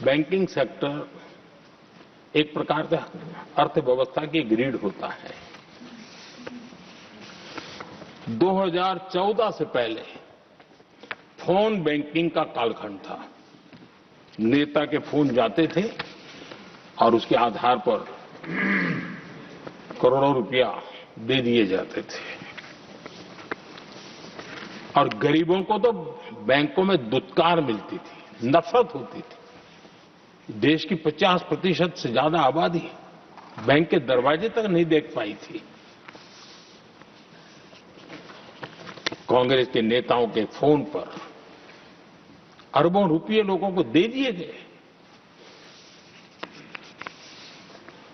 Banking sector एक प्रकार से अर्थव्यवस्था की रीढ़ होता है। 2014 से पहले फोन बैंकिंग का कालखंड था। नेता के फोन जाते थे और उसके आधार पर करोड़ों रुपया दे दिए जाते थे और गरीबों को तो बैंकों में दुत्कार मिलती थी, नफरत होती थी। देश की 50% से ज्यादा आबादी बैंक के दरवाजे तक नहीं देख पाई थी। कांग्रेस के नेताओं के फोन पर अरबों रुपये लोगों को दे दिए गए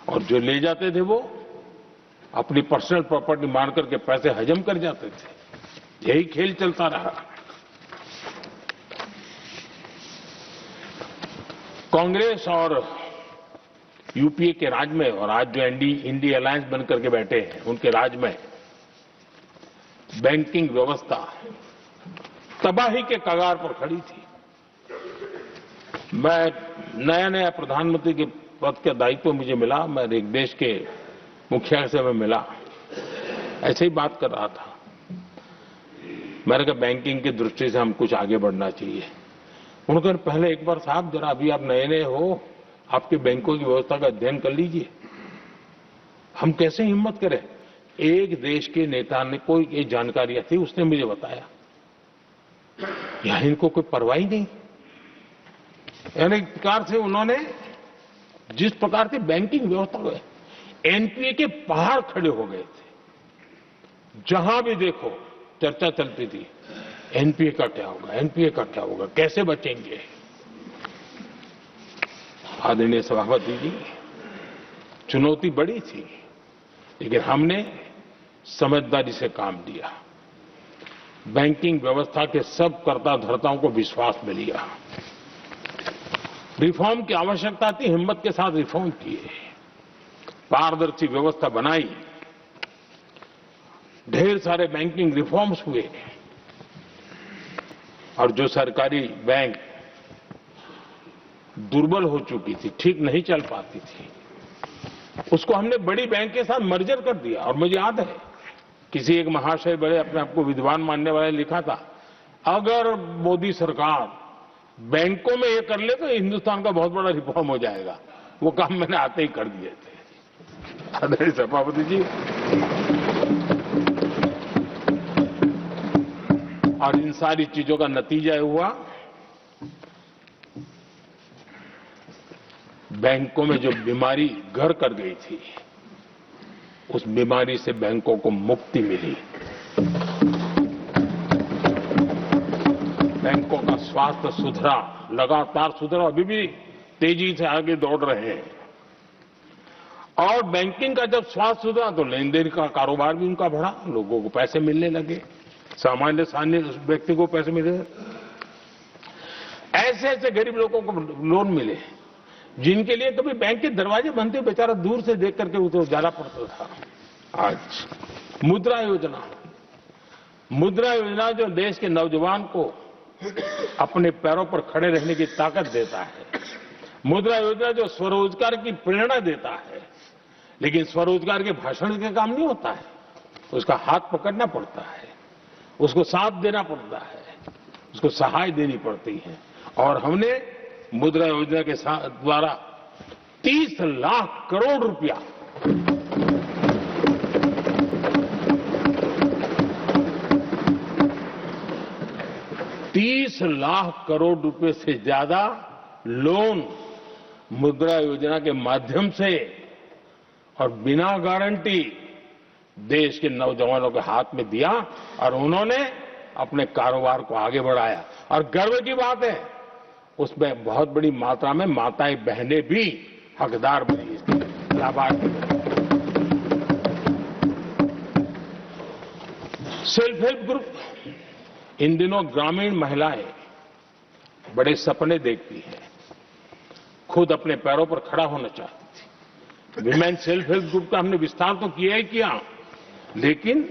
और जो ले जाते थे वो अपनी पर्सनल प्रॉपर्टी मान करके पैसे हजम कर जाते थे। यही खेल चलता रहा। कांग्रेस और यूपीए के राज में और आज जो इंडी अलायंस बनकर के बैठे हैं उनके राज में बैंकिंग व्यवस्था तबाही के कगार पर खड़ी थी। मैं नया प्रधानमंत्री के पद का दायित्व मुझे मिला, मैं एक देश के मुखिया से मैं मिला, ऐसे ही बात कर रहा था। मैंने कहा बैंकिंग की दृष्टि से हम कुछ आगे बढ़ना चाहिए। उन्होंने कहा पहले एक बार साहब जरा अभी आप नए हो, आपके बैंकों की व्यवस्था का अध्ययन कर लीजिए। हम कैसे हिम्मत करें। एक देश के नेता ने कोई ये जानकारियां थी, उसने मुझे बताया यहां इनको कोई परवाह ही नहीं। यानी एक प्रकार से उन्होंने जिस प्रकार से बैंकिंग व्यवस्था हुए एनपीए के पहाड़ खड़े हो गए थे। जहां भी देखो चर्चा चलती थी एनपीए का क्या होगा, एनपीए का क्या होगा, कैसे बचेंगे। आदरणीय सभापति जी, चुनौती बड़ी थी लेकिन हमने समझदारी से काम लिया। बैंकिंग व्यवस्था के सब कर्ता धर्ताओं को विश्वास में लिया। रिफॉर्म की आवश्यकता थी, हिम्मत के साथ रिफॉर्म किए, पारदर्शी व्यवस्था बनाई, ढेर सारे बैंकिंग रिफॉर्म्स हुए और जो सरकारी बैंक दुर्बल हो चुकी थी, ठीक नहीं चल पाती थी, उसको हमने बड़ी बैंक के साथ मर्जर कर दिया। और मुझे याद है किसी एक महाशय बड़े अपने आप को विद्वान मानने वाले ने लिखा था, अगर मोदी सरकार बैंकों में ये कर ले तो हिंदुस्तान का बहुत बड़ा रिफॉर्म हो जाएगा। वो काम मैंने आते ही कर दिए थे। आदरणीय सभापति जी, और इन सारी चीजों का नतीजा हुआ बैंकों में जो बीमारी घर कर गई थी उस बीमारी से बैंकों को मुक्ति मिली। बैंकों का स्वास्थ्य सुधरा, लगातार सुधरा, अभी भी तेजी से आगे दौड़ रहे हैं। और बैंकिंग का जब स्वास्थ्य सुधरा तो लेन देन का कारोबार भी उनका बढ़ा, लोगों को पैसे मिलने लगे, सामान्य व्यक्ति को पैसे मिले। ऐसे ऐसे गरीब लोगों को लोन मिले जिनके लिए कभी बैंक के दरवाजे बंद थे, बेचारा दूर से देख करके उसे जाना पड़ता था। आज मुद्रा योजना जो देश के नौजवान को अपने पैरों पर खड़े रहने की ताकत देता है, मुद्रा योजना जो स्वरोजगार की प्रेरणा देता है, लेकिन स्वरोजगार के भाषण के काम नहीं होता है, उसका हाथ पकड़ना पड़ता है, उसको साथ देना पड़ता है, उसको सहाय देनी पड़ती है। और हमने मुद्रा योजना के द्वारा 30 लाख करोड़ रुपया $30 लाख करोड़ रुपए से ज्यादा लोन मुद्रा योजना के माध्यम से और बिना गारंटी देश के नौजवानों के हाथ में दिया और उन्होंने अपने कारोबार को आगे बढ़ाया। और गर्व की बात है उसमें बहुत बड़ी मात्रा में माताएं बहनें भी हकदार बनी, लाभार्थी बनी। सेल्फ हेल्प ग्रुप इन दिनों ग्रामीण महिलाएं बड़े सपने देखती हैं, खुद अपने पैरों पर खड़ा होना चाहती थी। विमेन सेल्फ हेल्प ग्रुप का हमने विस्तार तो किया ही किया, लेकिन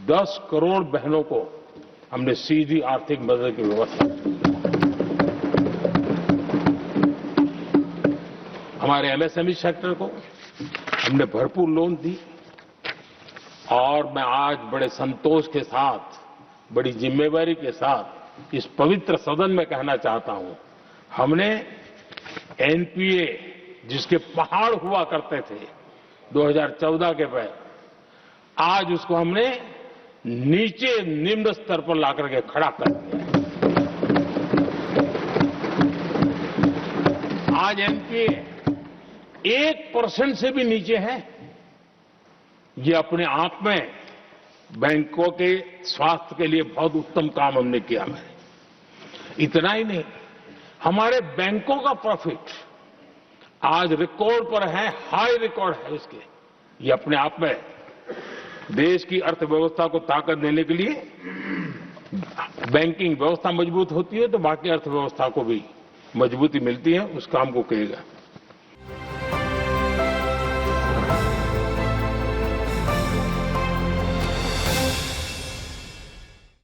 10 करोड़ बहनों को हमने सीधी आर्थिक मदद की व्यवस्था की। हमारे एमएसएमई सेक्टर को हमने भरपूर लोन दी और मैं आज बड़े संतोष के साथ, बड़ी जिम्मेवारी के साथ इस पवित्र सदन में कहना चाहता हूं, हमने एनपीए जिसके पहाड़ हुआ करते थे 2014 के पहले, आज उसको हमने नीचे निम्न स्तर पर लाकर के खड़ा कर दिया। आज एनपीए 1% से भी नीचे है। ये अपने आप में बैंकों के स्वास्थ्य के लिए बहुत उत्तम काम हमने किया है। इतना ही नहीं, हमारे बैंकों का प्रॉफिट आज रिकॉर्ड पर है, हाई रिकॉर्ड है उसके। ये अपने आप में देश की अर्थव्यवस्था को ताकत देने के लिए, बैंकिंग व्यवस्था मजबूत होती है तो बाकी अर्थव्यवस्था को भी मजबूती मिलती है। उस काम को कहेगा।